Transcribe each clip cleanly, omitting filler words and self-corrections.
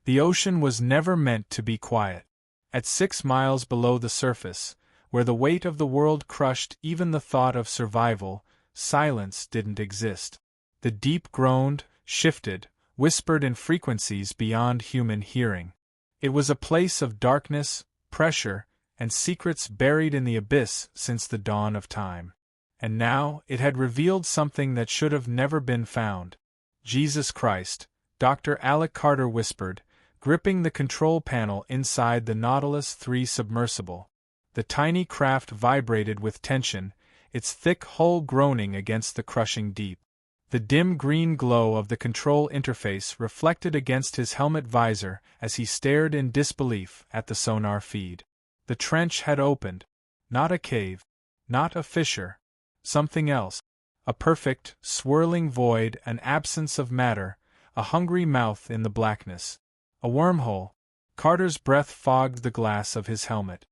The ocean was never meant to be quiet. At 6 miles below the surface, where the weight of the world crushed even the thought of survival, silence didn't exist. The deep groaned, shifted, whispered in frequencies beyond human hearing. It was a place of darkness, pressure, and secrets buried in the abyss since the dawn of time. And now it had revealed something that should have never been found. Jesus Christ, Dr. Alec Carter whispered, gripping the control panel inside the Nautilus 3 submersible. The tiny craft vibrated with tension, its thick hull groaning against the crushing deep. The dim green glow of the control interface reflected against his helmet visor as he stared in disbelief at the sonar feed. The trench had opened. Not a cave. Not a fissure. Something else. A perfect, swirling void, an absence of matter, a hungry mouth in the blackness. A wormhole. Carter's breath fogged the glass of his helmet.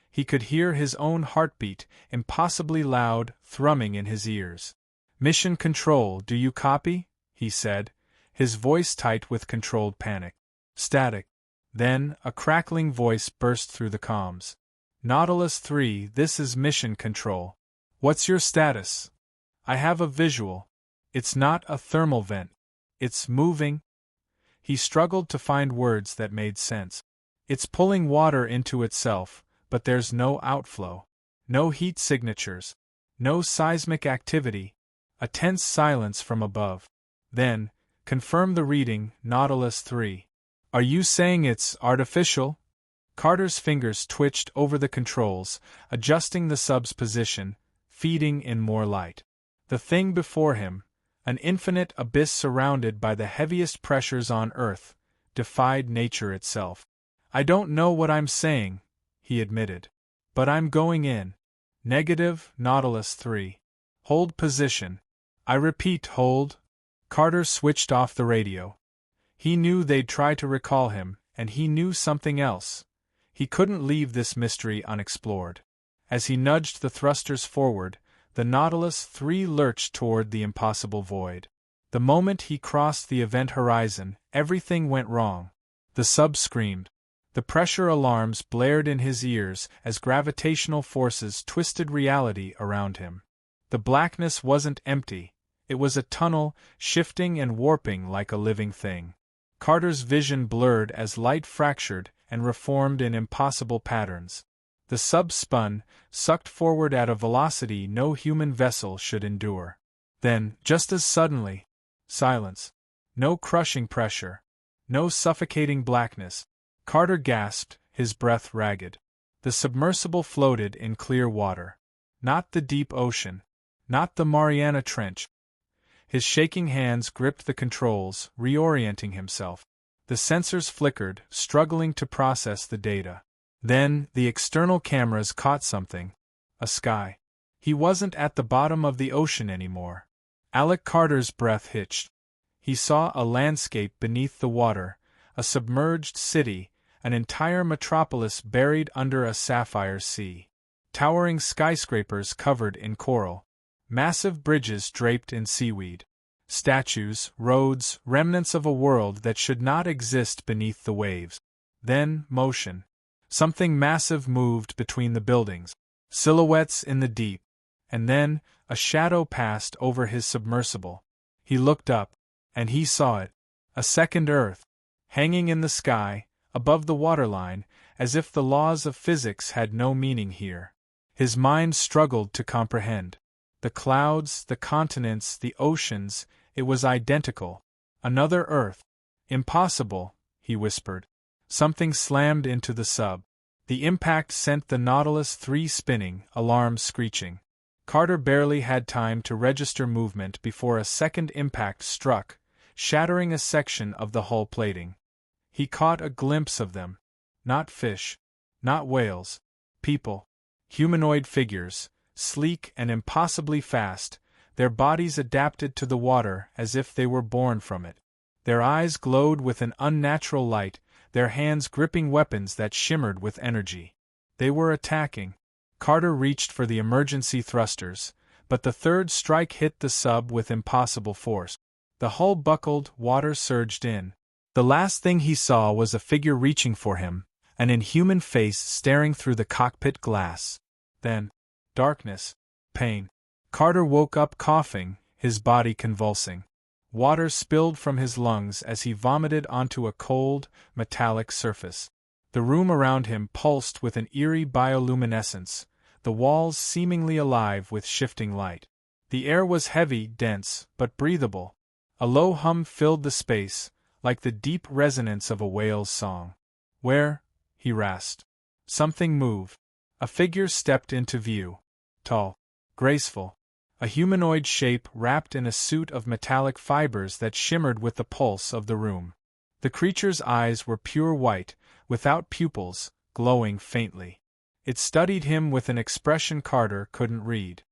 He could hear his own heartbeat, impossibly loud, thrumming in his ears. "Mission Control, do you copy?" he said, his voice tight with controlled panic. Static. Then, a crackling voice burst through the comms. "Nautilus 3, this is Mission Control. What's your status? I have a visual. It's not a thermal vent. It's moving." He struggled to find words that made sense. "It's pulling water into itself, but there's no outflow. No heat signatures. No seismic activity. A tense silence from above." Then, confirm the reading, Nautilus 3. "Are you saying it's artificial?" Carter's fingers twitched over the controls, adjusting the sub's position, feeding in more light. The thing before him, an infinite abyss surrounded by the heaviest pressures on Earth, defied nature itself. "I don't know what I'm saying," he admitted. "But I'm going in." Negative, Nautilus 3. "Hold position." "I repeat, hold." Carter switched off the radio. He knew they'd try to recall him, and he knew something else. He couldn't leave this mystery unexplored. As he nudged the thrusters forward, the Nautilus 3 lurched toward the impossible void. The moment he crossed the event horizon, everything went wrong. The sub screamed. The pressure alarms blared in his ears as gravitational forces twisted reality around him. The blackness wasn't empty. It was a tunnel, shifting and warping like a living thing. Carter's vision blurred as light fractured and reformed in impossible patterns. The sub spun, sucked forward at a velocity no human vessel should endure. Then, just as suddenly, silence. No crushing pressure. No suffocating blackness. Carter gasped, his breath ragged. The submersible floated in clear water. Not the deep ocean. Not the Mariana Trench. His shaking hands gripped the controls, reorienting himself. The sensors flickered, struggling to process the data. Then, the external cameras caught something. A sky. He wasn't at the bottom of the ocean anymore. Alec Carter's breath hitched. He saw a landscape beneath the water, a submerged city, an entire metropolis buried under a sapphire sea. Towering skyscrapers covered in coral. Massive bridges draped in seaweed. Statues, roads, remnants of a world that should not exist beneath the waves. Then, motion. Something massive moved between the buildings. Silhouettes in the deep. And then, a shadow passed over his submersible. He looked up, and he saw it. A second Earth. Hanging in the sky, above the waterline, as if the laws of physics had no meaning here. His mind struggled to comprehend. The clouds, the continents, the oceans, it was identical. Another Earth. Impossible, he whispered. Something slammed into the sub. The impact sent the Nautilus 3 spinning, alarms screeching. Carter barely had time to register movement before a second impact struck, shattering a section of the hull plating. He caught a glimpse of them. Not fish. Not whales. People. Humanoid figures, sleek and impossibly fast, their bodies adapted to the water as if they were born from it. Their eyes glowed with an unnatural light, their hands gripping weapons that shimmered with energy. They were attacking. Carter reached for the emergency thrusters, but the third strike hit the sub with impossible force. The hull buckled, water surged in. The last thing he saw was a figure reaching for him, an inhuman face staring through the cockpit glass. Then, darkness, pain. Carter woke up coughing, his body convulsing. Water spilled from his lungs as he vomited onto a cold, metallic surface. The room around him pulsed with an eerie bioluminescence, the walls seemingly alive with shifting light. The air was heavy, dense, but breathable. A low hum filled the space, like the deep resonance of a whale's song. "Where?" he rasped. Something moved. A figure stepped into view. Tall, graceful. A humanoid shape wrapped in a suit of metallic fibers that shimmered with the pulse of the room. The creature's eyes were pure white, without pupils, glowing faintly. It studied him with an expression Carter couldn't read.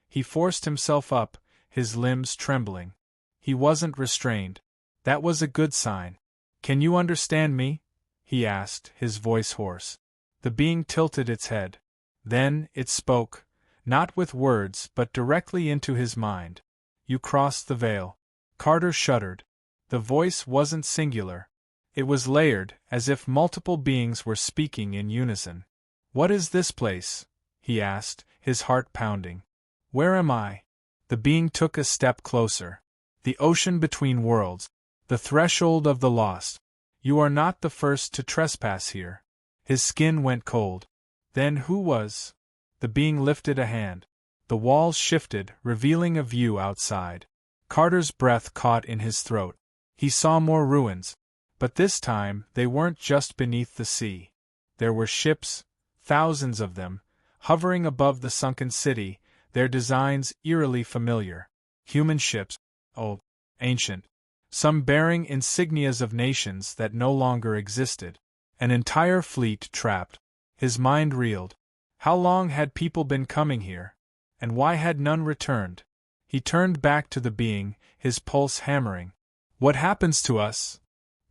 He forced himself up, his limbs trembling. He wasn't restrained. That was a good sign. "Can you understand me?" he asked, his voice hoarse. The being tilted its head. Then it spoke, not with words but directly into his mind. "You crossed the veil." Carter shuddered. The voice wasn't singular. It was layered, as if multiple beings were speaking in unison. "What is this place?" he asked, his heart pounding. "Where am I?" The being took a step closer. "The ocean between worlds. The threshold of the lost. You are not the first to trespass here." His skin went cold. "Then who was?" The being lifted a hand. The walls shifted, revealing a view outside. Carter's breath caught in his throat. He saw more ruins. But this time, they weren't just beneath the sea. There were ships, thousands of them, hovering above the sunken city, their designs eerily familiar. Human ships, old, ancient, some bearing insignias of nations that no longer existed. An entire fleet trapped. His mind reeled. How long had people been coming here? And why had none returned? He turned back to the being, his pulse hammering. "What happens to us?"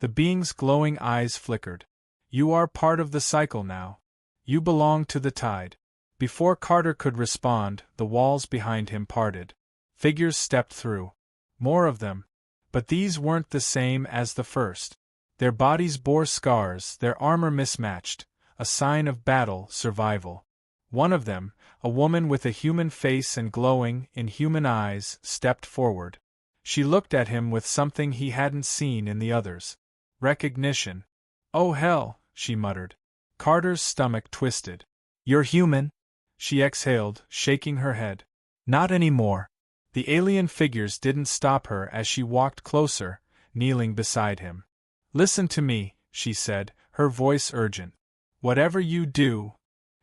The being's glowing eyes flickered. "You are part of the cycle now. You belong to the tide." Before Carter could respond, the walls behind him parted. Figures stepped through. More of them. But these weren't the same as the first. Their bodies bore scars, their armor mismatched, a sign of battle, survival. One of them, a woman with a human face and glowing, inhuman eyes, stepped forward. She looked at him with something he hadn't seen in the others. Recognition. "Oh hell," she muttered. Carter's stomach twisted. "You're human?" She exhaled, shaking her head. "Not anymore." The alien figures didn't stop her as she walked closer, kneeling beside him. "Listen to me," she said, her voice urgent. "Whatever you do..."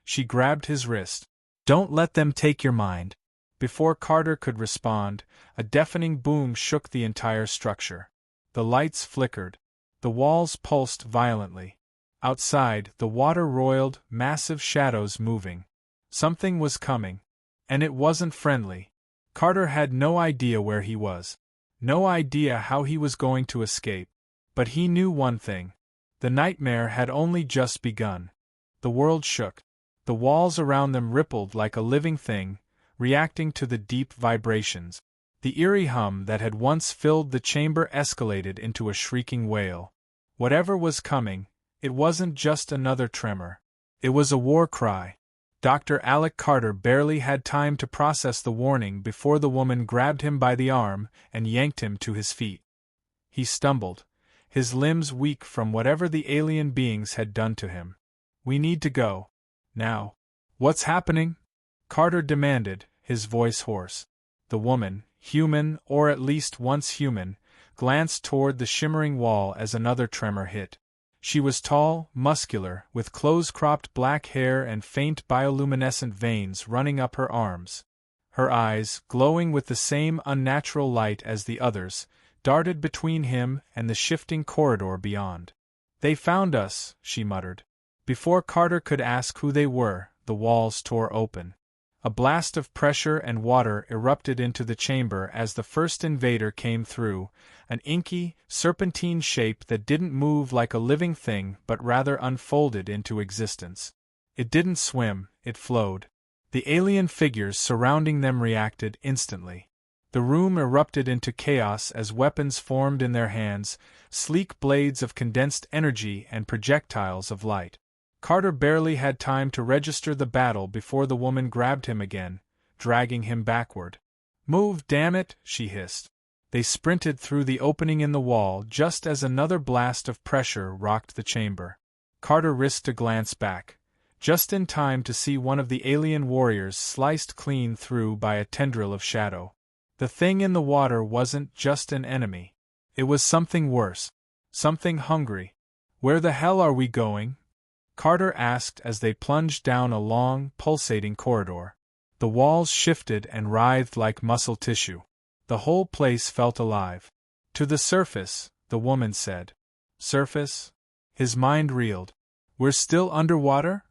She grabbed his wrist. "Don't let them take your mind." Before Carter could respond, a deafening boom shook the entire structure. The lights flickered. The walls pulsed violently. Outside, the water roiled, massive shadows moving. Something was coming. And it wasn't friendly. Carter had no idea where he was. No idea how he was going to escape. But he knew one thing. The nightmare had only just begun. The world shook. The walls around them rippled like a living thing, reacting to the deep vibrations. The eerie hum that had once filled the chamber escalated into a shrieking wail. Whatever was coming, it wasn't just another tremor. It was a war cry. Dr. Alec Carter barely had time to process the warning before the woman grabbed him by the arm and yanked him to his feet. He stumbled, his limbs weak from whatever the alien beings had done to him. "We need to go. Now." "What's happening?" Carter demanded, his voice hoarse. The woman, human or at least once human, glanced toward the shimmering wall as another tremor hit. She was tall, muscular, with close-cropped black hair and faint bioluminescent veins running up her arms. Her eyes, glowing with the same unnatural light as the others, darted between him and the shifting corridor beyond. "They found us," she muttered. Before Carter could ask who they were, the walls tore open. A blast of pressure and water erupted into the chamber as the first invader came through, an inky, serpentine shape that didn't move like a living thing but rather unfolded into existence. It didn't swim, it flowed. The alien figures surrounding them reacted instantly. The room erupted into chaos as weapons formed in their hands, sleek blades of condensed energy and projectiles of light. Carter barely had time to register the battle before the woman grabbed him again, dragging him backward. "Move, damn it!" she hissed. They sprinted through the opening in the wall just as another blast of pressure rocked the chamber. Carter risked a glance back, just in time to see one of the alien warriors sliced clean through by a tendril of shadow. The thing in the water wasn't just an enemy. It was something worse. Something hungry. "Where the hell are we going?" Carter asked as they plunged down a long, pulsating corridor. The walls shifted and writhed like muscle tissue. The whole place felt alive. "To the surface," the woman said. "Surface?" His mind reeled. "We're still underwater?"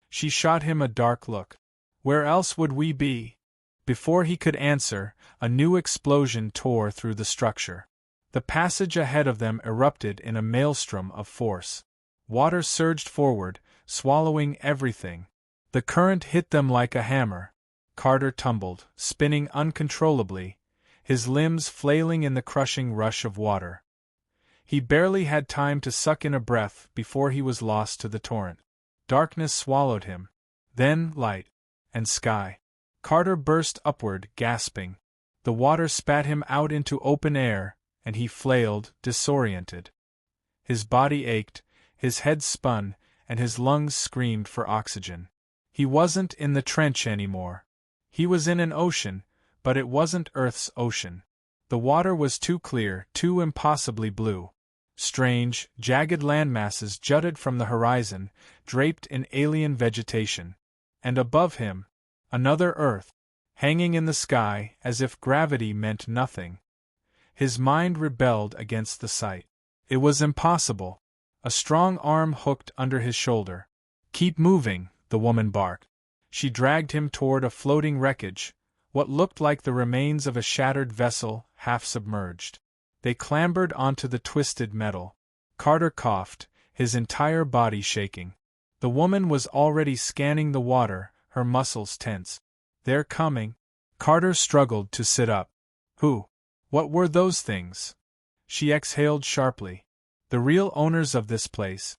She shot him a dark look. "Where else would we be?" Before he could answer, a new explosion tore through the structure. The passage ahead of them erupted in a maelstrom of force. Water surged forward, swallowing everything. The current hit them like a hammer. Carter tumbled, spinning uncontrollably, his limbs flailing in the crushing rush of water. He barely had time to suck in a breath before he was lost to the torrent. Darkness swallowed him. Then light. And sky. Carter burst upward, gasping. The water spat him out into open air, and he flailed, disoriented. His body ached, his head spun, and his lungs screamed for oxygen. He wasn't in the trench anymore. He was in an ocean, but it wasn't Earth's ocean. The water was too clear, too impossibly blue. Strange, jagged landmasses jutted from the horizon, draped in alien vegetation. And above him, another Earth, hanging in the sky as if gravity meant nothing. His mind rebelled against the sight. It was impossible. A strong arm hooked under his shoulder. "Keep moving," the woman barked. She dragged him toward a floating wreckage, what looked like the remains of a shattered vessel, half submerged. They clambered onto the twisted metal. Carter coughed, his entire body shaking. The woman was already scanning the water, her muscles tense. "They're coming." Carter struggled to sit up. "Who? What were those things?" She exhaled sharply. "The real owners of this place."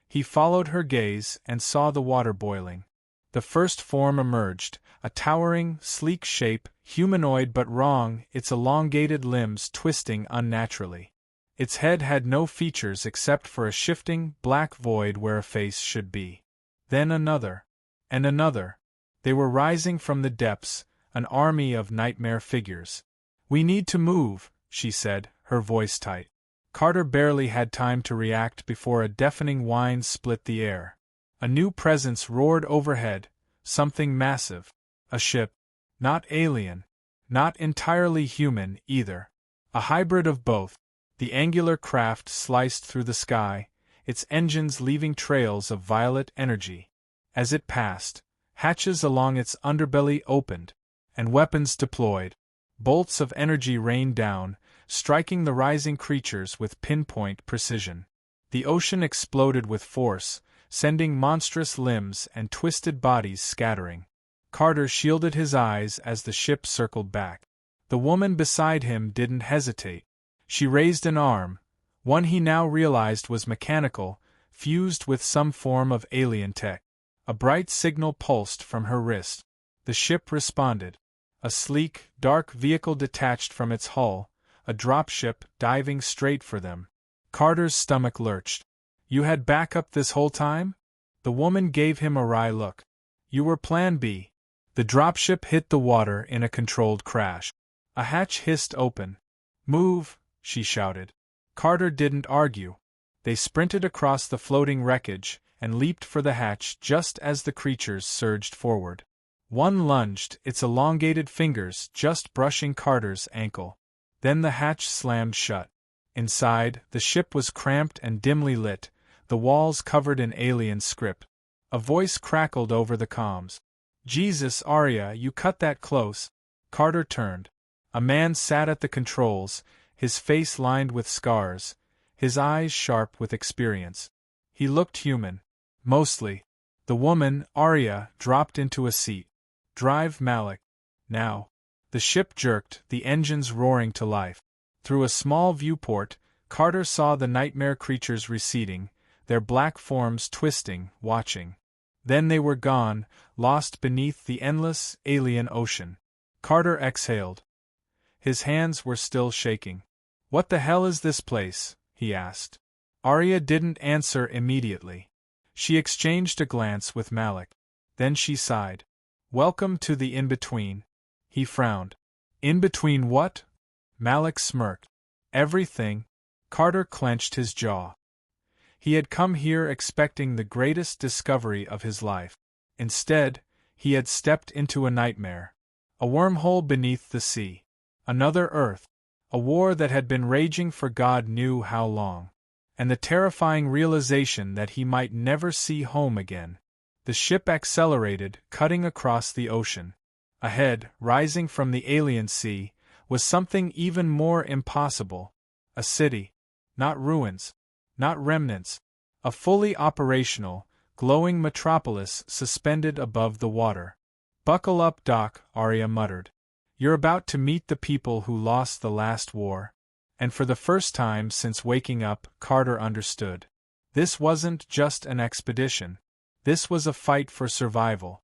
He followed her gaze and saw the water boiling. The first form emerged, a towering, sleek shape, humanoid but wrong, its elongated limbs twisting unnaturally. Its head had no features except for a shifting, black void where a face should be. Then another. And another. They were rising from the depths, an army of nightmare figures. "We need to move," she said, her voice tight. Carter barely had time to react before a deafening whine split the air. A new presence roared overhead, something massive. A ship. Not alien. Not entirely human, either. A hybrid of both. The angular craft sliced through the sky, its engines leaving trails of violet energy. As it passed, hatches along its underbelly opened, and weapons deployed. Bolts of energy rained down, striking the rising creatures with pinpoint precision. The ocean exploded with force, sending monstrous limbs and twisted bodies scattering. Carter shielded his eyes as the ship circled back. The woman beside him didn't hesitate. She raised an arm, one he now realized was mechanical, fused with some form of alien tech. A bright signal pulsed from her wrist. The ship responded. A sleek, dark vehicle detached from its hull, a dropship diving straight for them. Carter's stomach lurched. "You had backup this whole time?" The woman gave him a wry look. "You were Plan B." The dropship hit the water in a controlled crash. A hatch hissed open. "Move," she shouted. Carter didn't argue. They sprinted across the floating wreckage and leaped for the hatch just as the creatures surged forward. One lunged, its elongated fingers just brushing Carter's ankle. Then the hatch slammed shut. Inside, the ship was cramped and dimly lit, the walls covered in alien script. A voice crackled over the comms. "Jesus, Arya, you cut that close." Carter turned. A man sat at the controls, his face lined with scars, his eyes sharp with experience. He looked human. Mostly. The woman, Arya, dropped into a seat. "Drive, Malik. Now." The ship jerked, the engines roaring to life. Through a small viewport, Carter saw the nightmare creatures receding, their black forms twisting, watching. Then they were gone, lost beneath the endless, alien ocean. Carter exhaled. His hands were still shaking. "What the hell is this place?" he asked. Arya didn't answer immediately. She exchanged a glance with Malik. Then she sighed. "Welcome to the in-between." He frowned. "In-between what?" Malik smirked. "Everything." Carter clenched his jaw. He had come here expecting the greatest discovery of his life. Instead, he had stepped into a nightmare. A wormhole beneath the sea. Another Earth. A war that had been raging for God knew how long. And the terrifying realization that he might never see home again. The ship accelerated, cutting across the ocean. Ahead, rising from the alien sea, was something even more impossible. A city. Not ruins. Not remnants. A fully operational, glowing metropolis suspended above the water. "Buckle up, Doc," Arya muttered. "You're about to meet the people who lost the last war." And for the first time since waking up, Carter understood. This wasn't just an expedition. This was a fight for survival.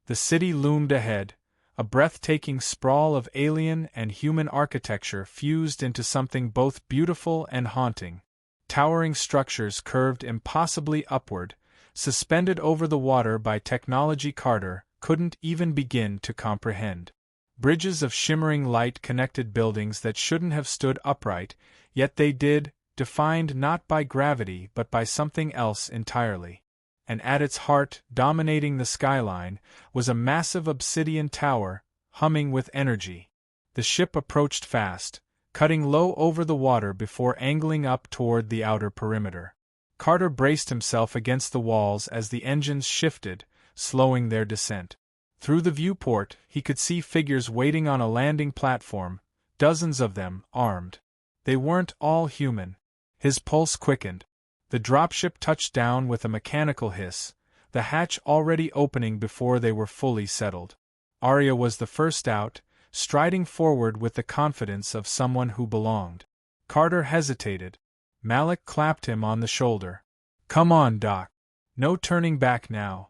The city loomed ahead, a breathtaking sprawl of alien and human architecture fused into something both beautiful and haunting. Towering structures curved impossibly upward, suspended over the water by technology Carter couldn't even begin to comprehend. Bridges of shimmering light connected buildings that shouldn't have stood upright, yet they did, defined not by gravity but by something else entirely. And at its heart, dominating the skyline, was a massive obsidian tower, humming with energy. The ship approached fast, cutting low over the water before angling up toward the outer perimeter. Carter braced himself against the walls as the engines shifted, slowing their descent. Through the viewport, he could see figures waiting on a landing platform, dozens of them, armed. They weren't all human. His pulse quickened. The dropship touched down with a mechanical hiss, the hatch already opening before they were fully settled. Arya was the first out, striding forward with the confidence of someone who belonged. Carter hesitated. Malik clapped him on the shoulder. "Come on, Doc. No turning back now."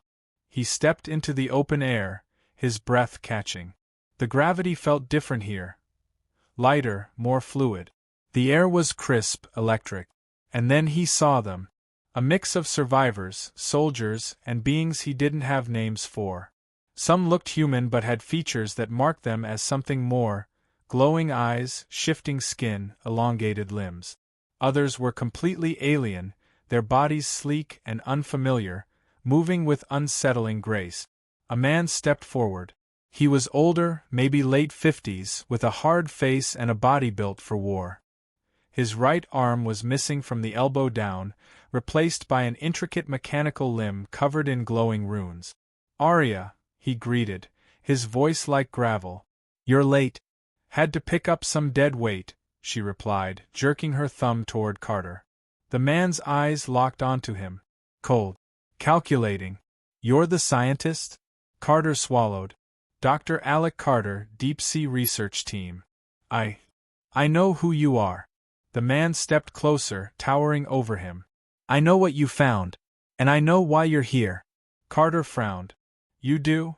He stepped into the open air, his breath catching. The gravity felt different here. Lighter, more fluid. The air was crisp, electric. And then he saw them. A mix of survivors, soldiers, and beings he didn't have names for. Some looked human but had features that marked them as something more: glowing eyes, shifting skin, elongated limbs. Others were completely alien, their bodies sleek and unfamiliar, moving with unsettling grace. A man stepped forward. He was older, maybe late 50s, with a hard face and a body built for war. His right arm was missing from the elbow down, replaced by an intricate mechanical limb covered in glowing runes. "Arya," he greeted, his voice like gravel. "You're late." "Had to pick up some dead weight," she replied, jerking her thumb toward Carter. The man's eyes locked onto him. Cold. Calculating. "You're the scientist?" Carter swallowed. "Dr. Alec Carter, Deep Sea Research Team." I know who you are." The man stepped closer, towering over him. "I know what you found. And I know why you're here." Carter frowned. "You do?"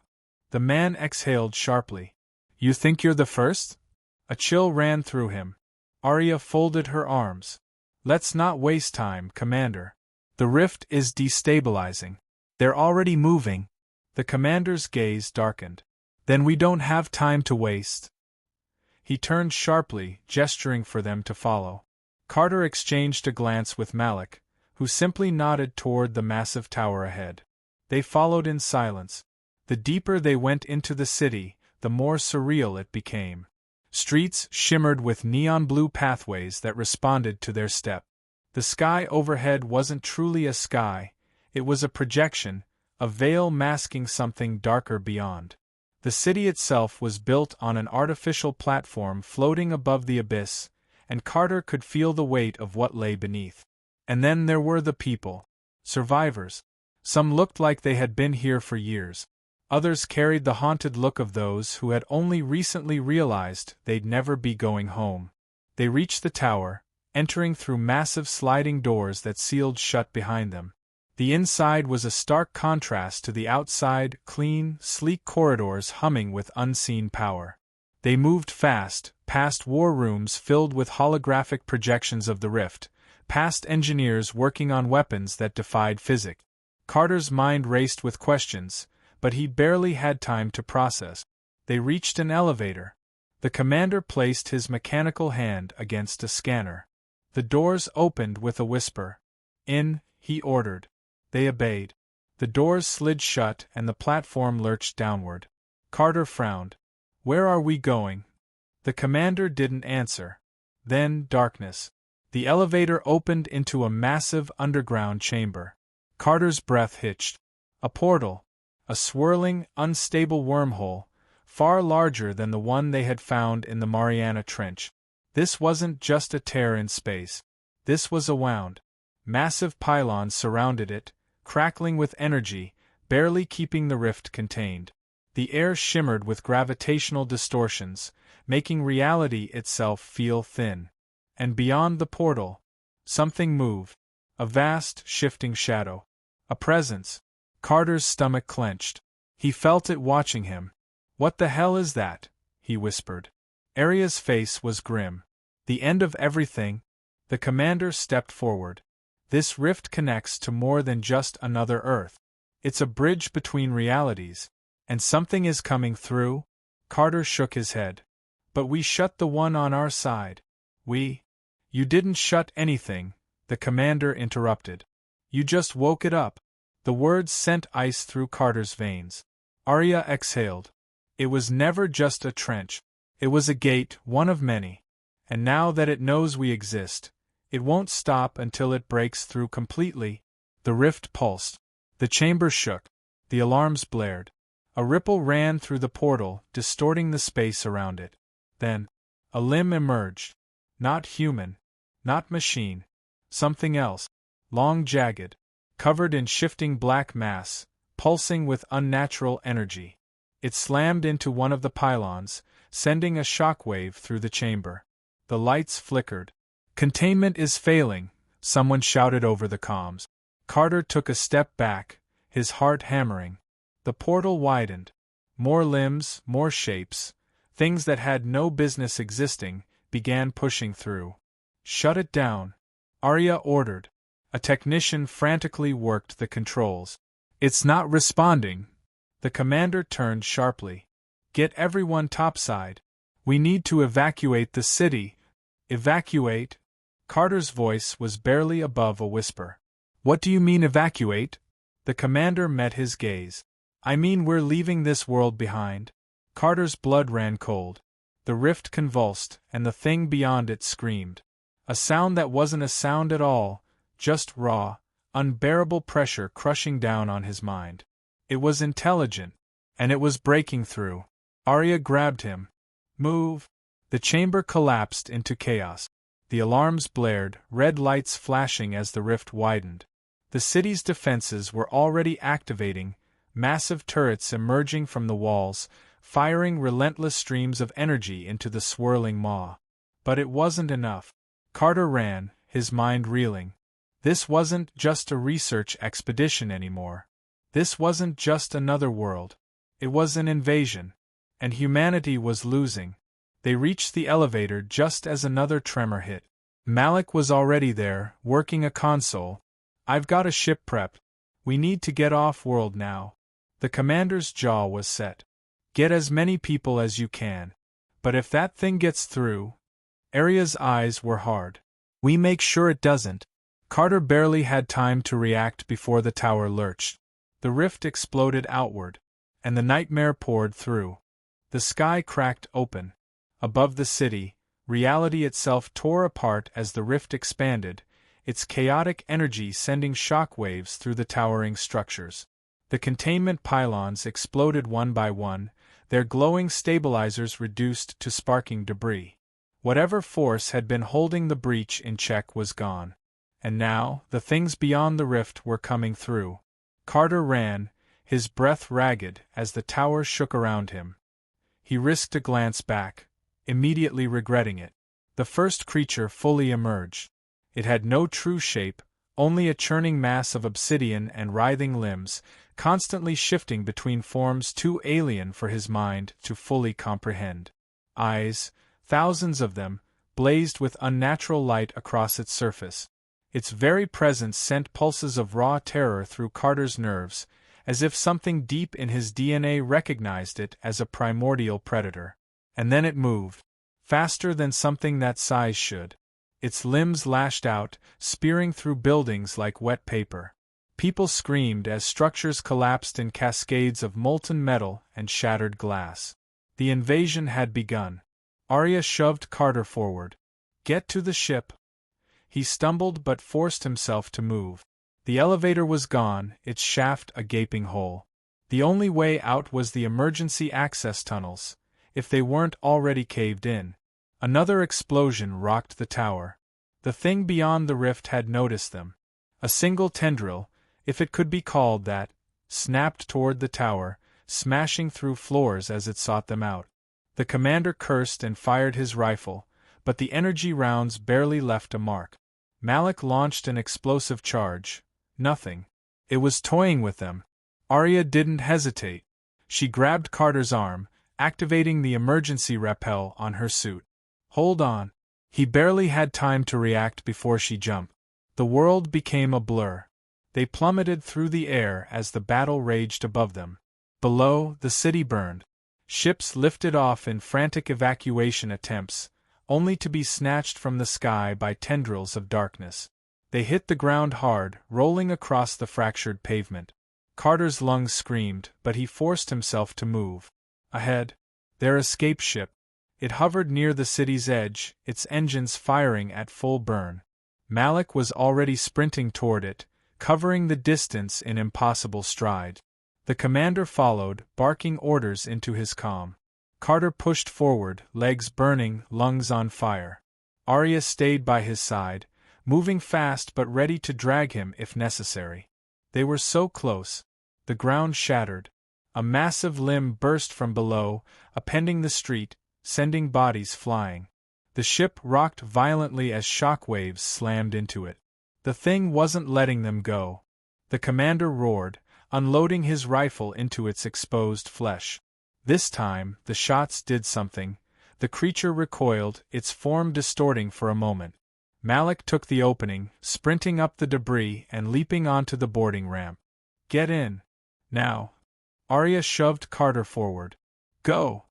The man exhaled sharply. "You think you're the first?" A chill ran through him. Arya folded her arms. "Let's not waste time, Commander. The rift is destabilizing. They're already moving." The commander's gaze darkened. "Then we don't have time to waste." He turned sharply, gesturing for them to follow. Carter exchanged a glance with Malik, who simply nodded toward the massive tower ahead. They followed in silence. The deeper they went into the city, the more surreal it became. Streets shimmered with neon-blue pathways that responded to their step. The sky overhead wasn't truly a sky, it was a projection, a veil masking something darker beyond. The city itself was built on an artificial platform floating above the abyss, and Carter could feel the weight of what lay beneath. And then there were the people. Survivors. Some looked like they had been here for years. Others carried the haunted look of those who had only recently realized they'd never be going home. They reached the tower, entering through massive sliding doors that sealed shut behind them. The inside was a stark contrast to the outside, clean, sleek corridors humming with unseen power. They moved fast, past war rooms filled with holographic projections of the rift, past engineers working on weapons that defied physics. Carter's mind raced with questions, but he barely had time to process. They reached an elevator. The commander placed his mechanical hand against a scanner. The doors opened with a whisper. "In," he ordered. They obeyed. The doors slid shut and the platform lurched downward. Carter frowned. "Where are we going?" The commander didn't answer. Then darkness. The elevator opened into a massive underground chamber. Carter's breath hitched. A portal. A swirling, unstable wormhole, far larger than the one they had found in the Mariana Trench. This wasn't just a tear in space. This was a wound. Massive pylons surrounded it, crackling with energy, barely keeping the rift contained. The air shimmered with gravitational distortions, making reality itself feel thin. And beyond the portal, something moved. A vast, shifting shadow. A presence. Carter's stomach clenched. He felt it watching him. "What the hell is that?" he whispered. Arya's face was grim. "The end of everything?" The commander stepped forward. "This rift connects to more than just another Earth. It's a bridge between realities. And something is coming through?" Carter shook his head. "But we shut the one on our side." "We?" "You didn't shut anything," the commander interrupted. "You just woke it up." The words sent ice through Carter's veins. Arya exhaled. It was never just a trench. It was a gate, one of many. And now that it knows we exist, it won't stop until it breaks through completely. The rift pulsed. The chamber shook. The alarms blared. A ripple ran through the portal, distorting the space around it. Then, a limb emerged. Not human. Not machine. Something else. Long, jagged. Covered in shifting black mass, pulsing with unnatural energy. It slammed into one of the pylons, sending a shockwave through the chamber. The lights flickered. "Containment is failing," someone shouted over the comms. Carter took a step back, his heart hammering. The portal widened. More limbs, more shapes, things that had no business existing, began pushing through. "Shut it down," Arya ordered. A technician frantically worked the controls. "It's not responding." The commander turned sharply. "Get everyone topside. We need to evacuate the city." "Evacuate?" Carter's voice was barely above a whisper. "What do you mean evacuate?" The commander met his gaze. "I mean we're leaving this world behind." Carter's blood ran cold. The rift convulsed, and the thing beyond it screamed. A sound that wasn't a sound at all, just raw, unbearable pressure crushing down on his mind. It was intelligent, and it was breaking through. Arya grabbed him. "Move!" The chamber collapsed into chaos. The alarms blared, red lights flashing as the rift widened. The city's defenses were already activating, massive turrets emerging from the walls, firing relentless streams of energy into the swirling maw. But it wasn't enough. Carter ran, his mind reeling. This wasn't just a research expedition anymore. This wasn't just another world. It was an invasion. And humanity was losing. They reached the elevator just as another tremor hit. Malik was already there, working a console. "I've got a ship prepped. We need to get off-world now." The commander's jaw was set. "Get as many people as you can. But if that thing gets through..." Arya's eyes were hard. "We make sure it doesn't." Carter barely had time to react before the tower lurched. The rift exploded outward, and the nightmare poured through. The sky cracked open. Above the city, reality itself tore apart as the rift expanded, its chaotic energy sending shock waves through the towering structures. The containment pylons exploded one by one, their glowing stabilizers reduced to sparking debris. Whatever force had been holding the breach in check was gone. And now, the things beyond the rift were coming through. Carter ran, his breath ragged as the tower shook around him. He risked a glance back, immediately regretting it. The first creature fully emerged. It had no true shape, only a churning mass of obsidian and writhing limbs, constantly shifting between forms too alien for his mind to fully comprehend. Eyes, thousands of them, blazed with unnatural light across its surface. Its very presence sent pulses of raw terror through Carter's nerves, as if something deep in his DNA recognized it as a primordial predator. And then it moved, faster than something that size should. Its limbs lashed out, spearing through buildings like wet paper. People screamed as structures collapsed in cascades of molten metal and shattered glass. The invasion had begun. Arya shoved Carter forward. "Get to the ship." He stumbled but forced himself to move. The elevator was gone, its shaft a gaping hole. The only way out was the emergency access tunnels, if they weren't already caved in. Another explosion rocked the tower. The thing beyond the rift had noticed them. A single tendril, if it could be called that, snapped toward the tower, smashing through floors as it sought them out. The commander cursed and fired his rifle, but the energy rounds barely left a mark. Malik launched an explosive charge. Nothing. It was toying with them. Arya didn't hesitate. She grabbed Carter's arm, activating the emergency rappel on her suit. "Hold on." He barely had time to react before she jumped. The world became a blur. They plummeted through the air as the battle raged above them. Below, the city burned. Ships lifted off in frantic evacuation attempts, only to be snatched from the sky by tendrils of darkness. They hit the ground hard, rolling across the fractured pavement. Carter's lungs screamed, but he forced himself to move. Ahead, their escape ship. It hovered near the city's edge, its engines firing at full burn. Malik was already sprinting toward it, covering the distance in impossible stride. The commander followed, barking orders into his comm. Carter pushed forward, legs burning, lungs on fire. Arya stayed by his side, moving fast but ready to drag him if necessary. They were so close. The ground shattered. A massive limb burst from below, upending the street, sending bodies flying. The ship rocked violently as shock waves slammed into it. The thing wasn't letting them go. The commander roared, unloading his rifle into its exposed flesh. This time, the shots did something. The creature recoiled, its form distorting for a moment. Malik took the opening, sprinting up the debris and leaping onto the boarding ramp. "Get in. Now." Arya shoved Carter forward. "Go."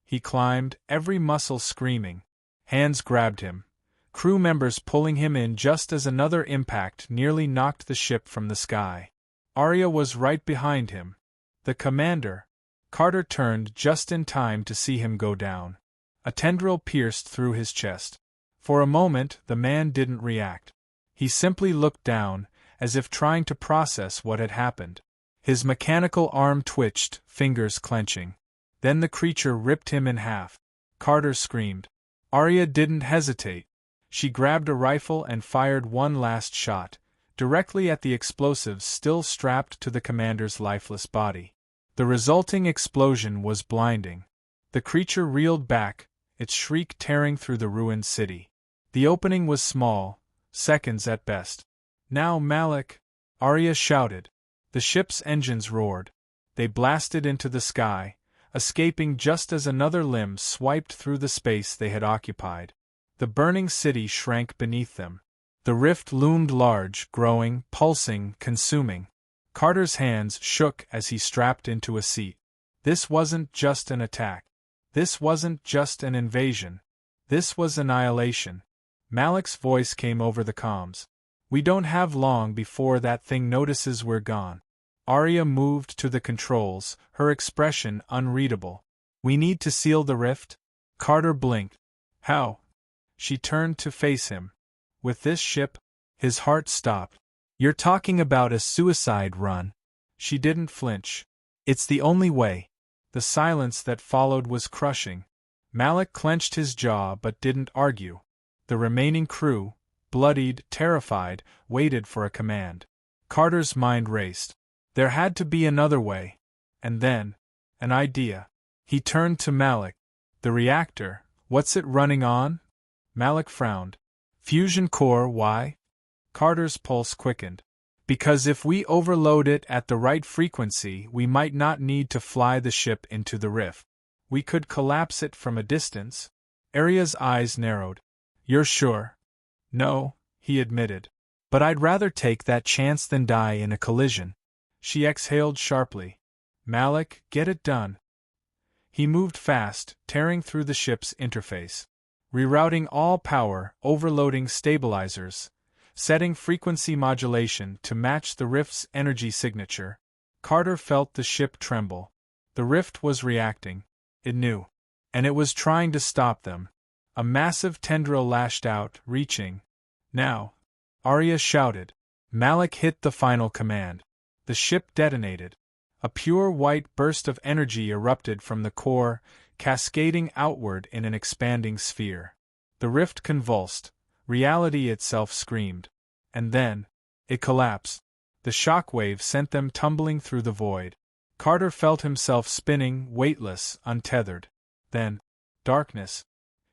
He climbed, every muscle screaming. Hands grabbed him. Crew members pulling him in just as another impact nearly knocked the ship from the sky. Arya was right behind him. The commander. Carter turned just in time to see him go down. A tendril pierced through his chest. For a moment, the man didn't react. He simply looked down, as if trying to process what had happened. His mechanical arm twitched, fingers clenching. Then the creature ripped him in half. Carter screamed. Arya didn't hesitate. She grabbed a rifle and fired one last shot, directly at the explosives still strapped to the commander's lifeless body. The resulting explosion was blinding. The creature reeled back, its shriek tearing through the ruined city. The opening was small, seconds at best. "Now, Malik!" Arya shouted. The ship's engines roared. They blasted into the sky, escaping just as another limb swiped through the space they had occupied. The burning city shrank beneath them. The rift loomed large, growing, pulsing, consuming. Carter's hands shook as he strapped into a seat. This wasn't just an attack. This wasn't just an invasion. This was annihilation. Malik's voice came over the comms. "We don't have long before that thing notices we're gone." Arya moved to the controls, her expression unreadable. "We need to seal the rift?" Carter blinked. "How?" She turned to face him. "With this ship?" His heart stopped. "You're talking about a suicide run." She didn't flinch. "It's the only way." The silence that followed was crushing. Malik clenched his jaw but didn't argue. The remaining crew, bloodied, terrified, waited for a command. Carter's mind raced. There had to be another way. And then, an idea. He turned to Malik. The reactor, what's it running on? Malik frowned. Fusion core, why? Carter's pulse quickened. Because if we overload it at the right frequency, we might not need to fly the ship into the rift. We could collapse it from a distance. Arya's eyes narrowed. You're sure? No, he admitted. But I'd rather take that chance than die in a collision. She exhaled sharply. Malik, get it done. He moved fast, tearing through the ship's interface. Rerouting all power, overloading stabilizers, setting frequency modulation to match the rift's energy signature. Carter felt the ship tremble. The rift was reacting. It knew. And it was trying to stop them. A massive tendril lashed out, reaching. Now! Arya shouted. Malik hit the final command. The ship detonated. A pure white burst of energy erupted from the core, cascading outward in an expanding sphere. The rift convulsed. Reality itself screamed. And then, it collapsed. The shockwave sent them tumbling through the void. Carter felt himself spinning, weightless, untethered. Then, darkness.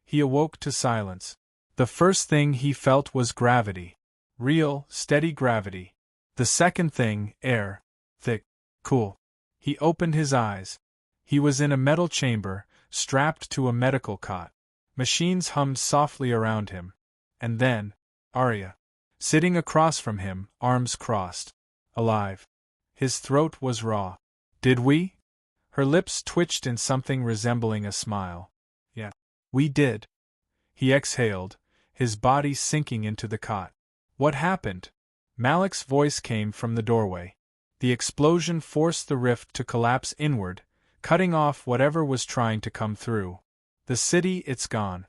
He awoke to silence. The first thing he felt was gravity. Real, steady gravity. The second thing, air. Thick, cool. He opened his eyes. He was in a metal chamber, strapped to a medical cot. Machines hummed softly around him. And then, Arya. Sitting across from him, arms crossed. Alive. His throat was raw. Did we? Her lips twitched in something resembling a smile. Yeah. We did. He exhaled, his body sinking into the cot. What happened? Malik's voice came from the doorway. The explosion forced the rift to collapse inward, cutting off whatever was trying to come through. The city, it's gone.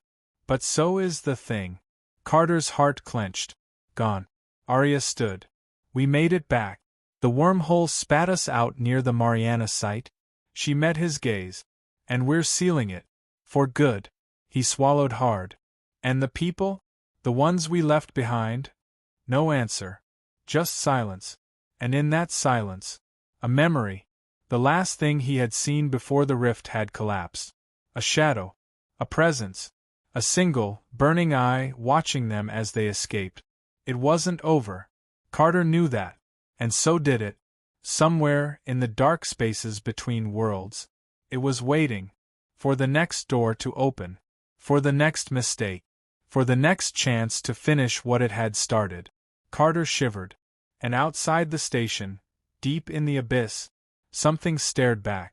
But so is the thing. Carter's heart clenched. Gone. Arya stood. We made it back. The wormhole spat us out near the Mariana site. She met his gaze. And we're sealing it. For good. He swallowed hard. And the people? The ones we left behind? No answer. Just silence. And in that silence, a memory. The last thing he had seen before the rift had collapsed. A shadow. A presence. A single, burning eye watching them as they escaped. It wasn't over. Carter knew that. And so did it. Somewhere, in the dark spaces between worlds, it was waiting. For the next door to open. For the next mistake. For the next chance to finish what it had started. Carter shivered. And outside the station, deep in the abyss, something stared back.